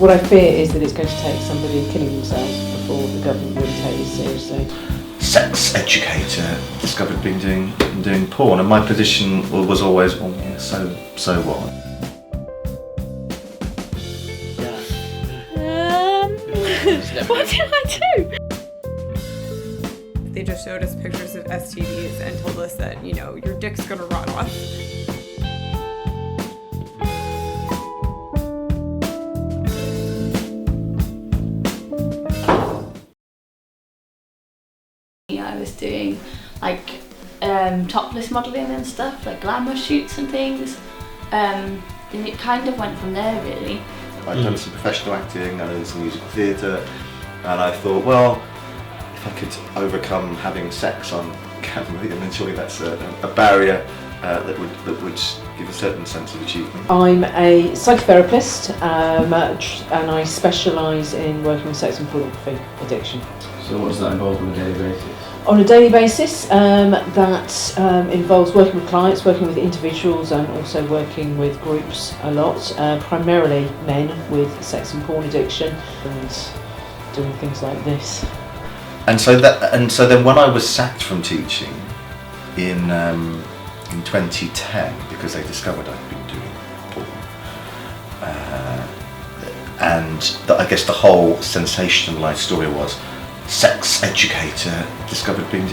What I fear is that it's going to take somebody killing themselves before the government really take this seriously. Sex educator discovered been doing porn, and my position was always, oh yeah, so what? What did I do? They just showed us pictures of STDs and told us that, you know, your dick's gonna rot off. I was doing like topless modelling and stuff, like glamour shoots and things, and it kind of went from there really. I'd done some professional acting, I did some musical theatre, and I thought, well, if I could overcome having sex on camera, then surely that's a barrier that would give a certain sense of achievement. I'm a psychotherapist and I specialise in working with sex and pornography addiction. So what does that involve on a daily basis? On a daily basis, that involves working with clients, working with individuals, and also working with groups a lot, primarily men with sex and porn addiction, and doing things like this. And so then when I was sacked from teaching in 2010 because they discovered I'd been doing porn, and I guess the whole sensationalised story was sex educator discovered been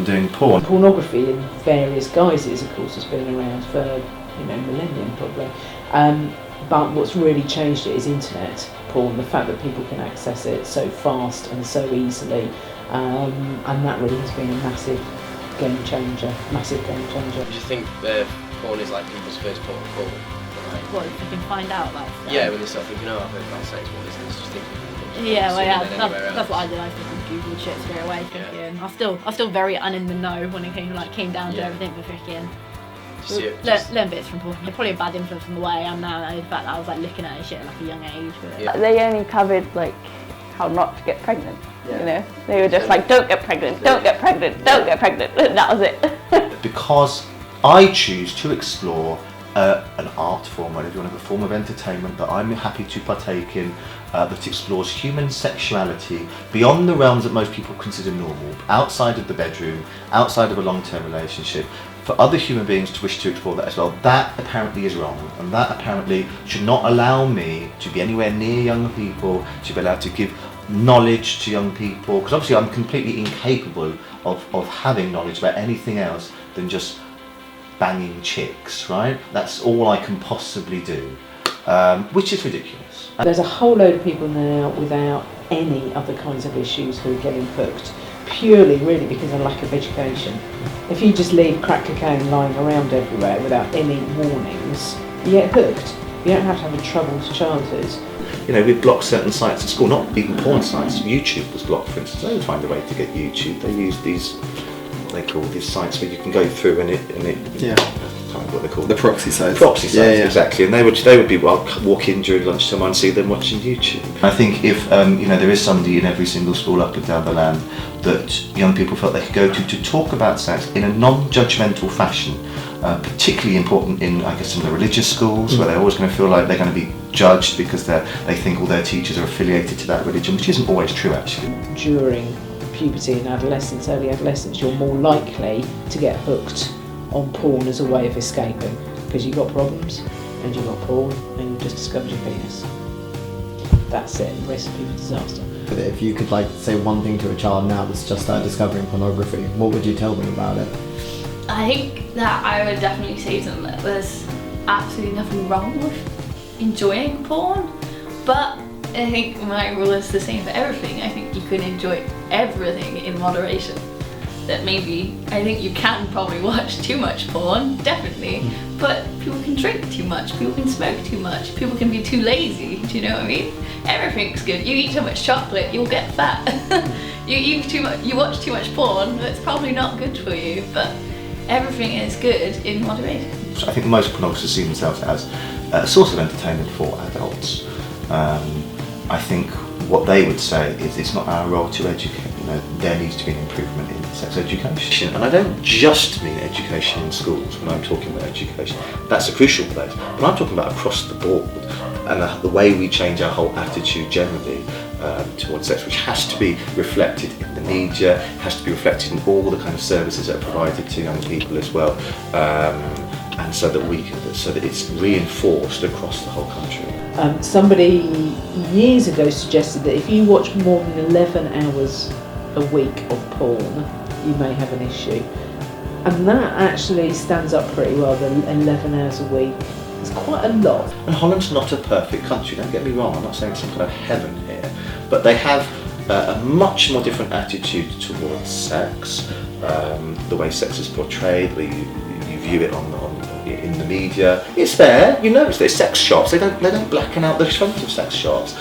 doing porn. Pornography in various guises, of course, has been around for millennium probably. But what's really changed it is internet porn, the fact that people can access it so fast and so easily, and that really has been a massive game changer. Do you think porn is like people's first port of call? Like, What, if you can find out like stuff? yeah, when they start thinking, oh, I've heard about sex, what is this? Just think. Yeah, well, yeah, that's what I did. I fucking googled shit straight away, thinking. Yeah. I was still very un in the know when it came down to everything for freaking. Learn bits from porn. Probably a bad influence from the way I am now. The fact that I was like looking at shit at like a young age. But Yeah. They only covered like how not to get pregnant. You know, they were just like, don't get pregnant, don't get pregnant, don't get pregnant. And that was it. Because I choose to explore an art form, or if you want to, a form of entertainment that I'm happy to partake in, that explores human sexuality beyond the realms that most people consider normal, outside of the bedroom, outside of a long-term relationship. For other human beings to wish to explore that as well, that apparently is wrong, and that apparently should not allow me to be anywhere near young people, to be allowed to give knowledge to young people, because obviously I'm completely incapable of having knowledge about anything else than just banging chicks, right? That's all I can possibly do, which is ridiculous. There's a whole load of people now without any other kinds of issues who are getting hooked, purely really because of lack of education. If you just leave crack cocaine lying around everywhere without any warnings, you get hooked. You don't have to have a troubled childhood. You know, we blocked certain sites at school, not even porn sites. YouTube was blocked, for instance. They would find a way to get YouTube. They use these, what they call these sites where you can go through and it Yeah. I can't remember what they're called. The proxy sites. Proxy sites, Yeah. exactly. And they would be, well, walk in during lunchtime and see them watching YouTube. I think if there is somebody in every single school up and down the land that young people felt they could go to talk about sex in a non-judgmental fashion, particularly important in, I guess, some of the religious schools where they're always going to feel like they're going to be judged because they think all their teachers are affiliated to that religion, which isn't always true actually. During puberty and adolescence, early adolescence, you're more likely to get hooked on porn as a way of escaping because you've got problems and you've got porn and you've just discovered your penis. That's it, recipe for disaster. If you could like say one thing to a child now that's just started discovering pornography, what would you tell them about it? I think that I would definitely say to them that there's absolutely nothing wrong with enjoying porn, but I think my rule is the same for everything. I think you can enjoy everything in moderation. That maybe, I think you can probably watch too much porn, definitely, but people can drink too much, people can smoke too much, people can be too lazy, do you know what I mean? Everything's good. You eat too much chocolate, you'll get fat. You eat too much, you watch too much porn, it's probably not good for you, but everything is good in moderation. I think most pornographers see themselves as a source of entertainment for adults. I think what they would say is it's not our role to educate there needs to be an improvement in sex education. And I don't just mean education in schools when I'm talking about education. That's a crucial place. But I'm talking about across the board, and the way we change our whole attitude generally towards sex, which has to be reflected in the media, has to be reflected in all the kind of services that are provided to young people as well, and so that it's reinforced across the whole country. Somebody years ago suggested that if you watch more than 11 hours a week of porn, you may have an issue. And that actually stands up pretty well, the 11 hours a week. It's quite a lot. And Holland's not a perfect country, don't get me wrong, I'm not saying it's some kind of heaven here, but they have a much more different attitude towards sex, the way sex is portrayed, the way you view it in the media. It's there, you know it's there. Sex shops, they don't blacken out the front of sex shops.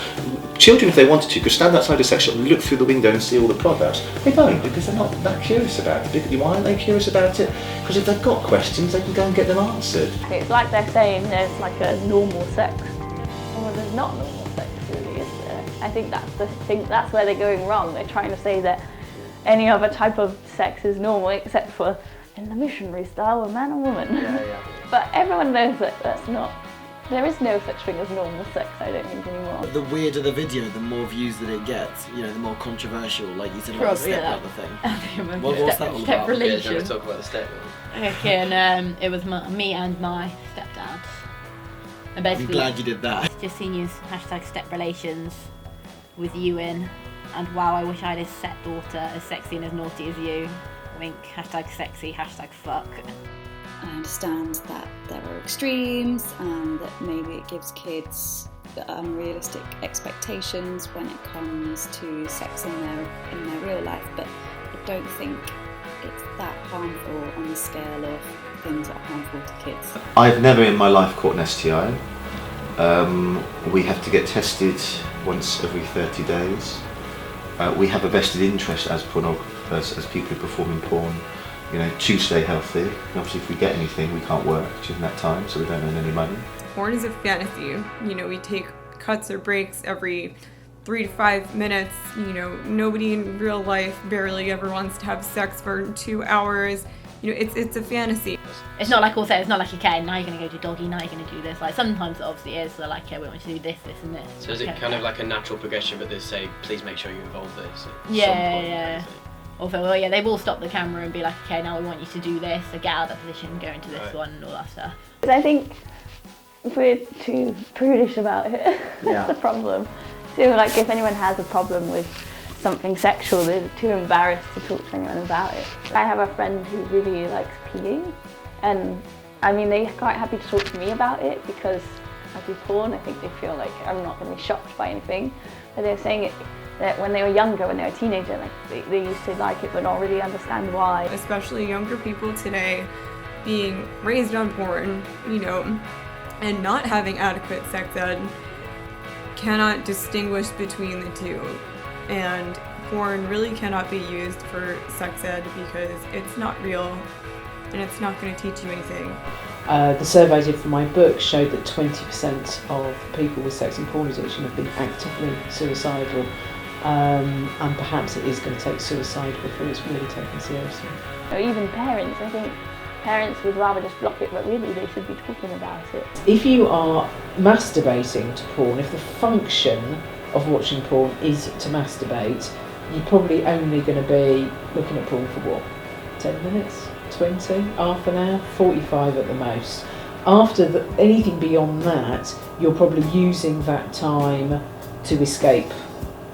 Children, if they wanted to, could stand outside a sex shop and look through the window and see all the products. They don't, because they're not that curious about it. Why aren't they curious about it? Because if they've got questions, they can go and get them answered. It's like they're saying there's like a normal sex. Well, there's not normal sex, really, is there? I think that's where they're going wrong. They're trying to say that any other type of sex is normal, except for in the missionary style, a man and woman. Yeah. But everyone knows that that's not. There is no such thing as normal sex, I don't think, anymore. The weirder the video, the more views that it gets, the more controversial, like you said about the stepbrother thing. What's that all Yeah, about? do you want relation. to talk about the stepmother? Okay, and it was me and my stepdad. And I'm basically, glad you did that. just seen you #step relations with you in, and wow, I wish I had a stepdaughter as sexy and as naughty as you. Wink, #sexy, #fuck. I understand that there are extremes and that maybe it gives kids unrealistic expectations when it comes to sex in their real life, but I don't think it's that harmful on the scale of things that are harmful to kids. I've never in my life caught an STI. We have to get tested once every 30 days. We have a vested interest as pornographers, as people who perform in porn, to stay healthy. And obviously if we get anything, we can't work during that time, so we don't earn any money. Porn is a fantasy. We take cuts or breaks every 3 to 5 minutes. Nobody in real life barely ever wants to have sex for 2 hours. It's a fantasy. It's not like okay, now you're going to go do doggy, now you're going to do this. Like sometimes it obviously is, so like, okay, we want you to do this, this and this. So is it kind of like a natural progression, but they say, please make sure you involve this at Yeah, some point? yeah. Although, they will stop the camera and be like, okay, now we want you to do this, so get out of that position, go into this one, and all that stuff. I think we're too prudish about it. That's the problem. So like if anyone has a problem with something sexual, they're too embarrassed to talk to anyone about it. I have a friend who really likes peeing, and they're quite happy to talk to me about it because I do porn. I think they feel like I'm not going to be shocked by anything. But they're saying that when they were younger, when they were a teenager, like they used to like it but not really understand why. Especially younger people today being raised on porn, and not having adequate sex ed, cannot distinguish between the two. And porn really cannot be used for sex ed because it's not real and it's not going to teach you anything. The survey I did for my book showed that 20% of people with sex and porn addiction have been actively suicidal, and perhaps it is going to take suicide before it's really taken seriously. Or even parents, I think parents would rather just block it, but really they should be talking about it. If you are masturbating to porn, if the function of watching porn is to masturbate, you're probably only going to be looking at porn for 10 minutes? 20, half an hour, 45 at the most. After anything beyond that, you're probably using that time to escape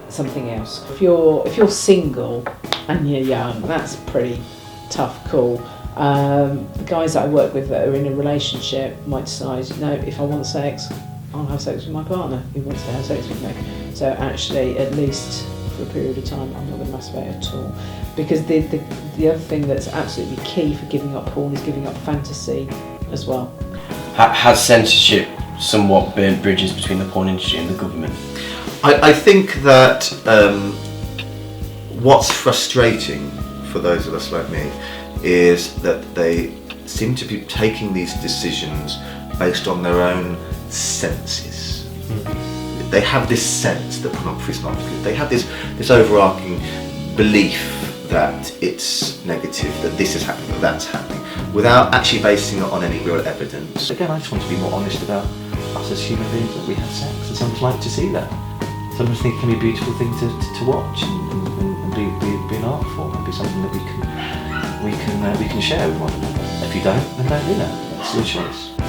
something else. If you're single and you're young, that's a pretty tough call. The guys that I work with that are in a relationship might decide, if I want sex, I'll have sex with my partner who wants to have sex with me. So actually, at least for a period of time, I'm not going to masturbate at all. Because the other thing that's absolutely key for giving up porn is giving up fantasy as well. Has censorship somewhat burnt bridges between the porn industry and the government? I think that what's frustrating for those of us like me is that they seem to be taking these decisions based on their own senses. They have this sense that pornography is not good. They have this overarching belief that it's negative, that this is happening, that that's happening, without actually basing it on any real evidence. Again, I just want to be more honest about us as human beings, that we have sex, and sometimes like to see that. Sometimes think it can be a beautiful thing to watch and be an art form and be something that we can share with one another. If you don't, then don't do that. That's your choice.